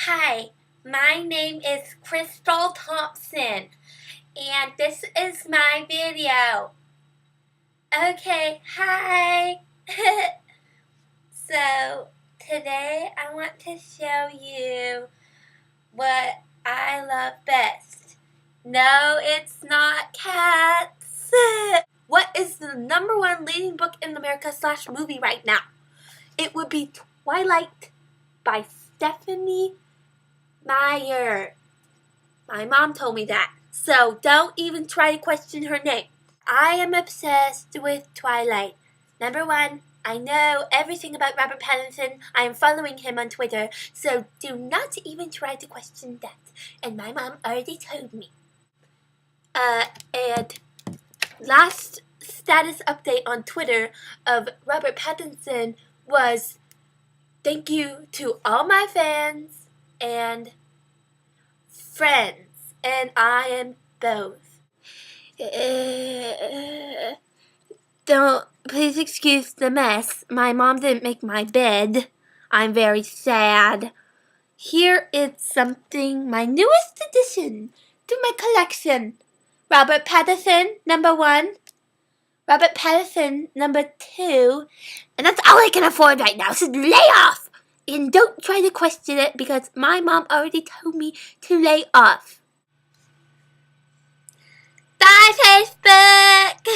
Hi, my name is Crystal Thompson, and this is my video. Okay, hi. So, today I want to show you what I love best. No, it's not cats. What is the #1 leading book in America / movie right now? It would be Twilight by Stephenie Meyer. My mom told me that, so don't even try to question her name. I am obsessed with Twilight. #1, I know everything about Robert Pattinson. I am following him on Twitter, so do not even try to question that. And my mom already told me. And last status update on Twitter of Robert Pattinson was, thank you to all my fans and friends, and I am both. Don't, please excuse the mess. My mom didn't make my bed. I'm very sad. Here is something, my newest addition to my collection. Robert Pattinson, #1. Robert Pattinson, #2. And that's all I can afford right now, so lay off! And don't try to question it because my mom already told me to lay off. Bye, Facebook!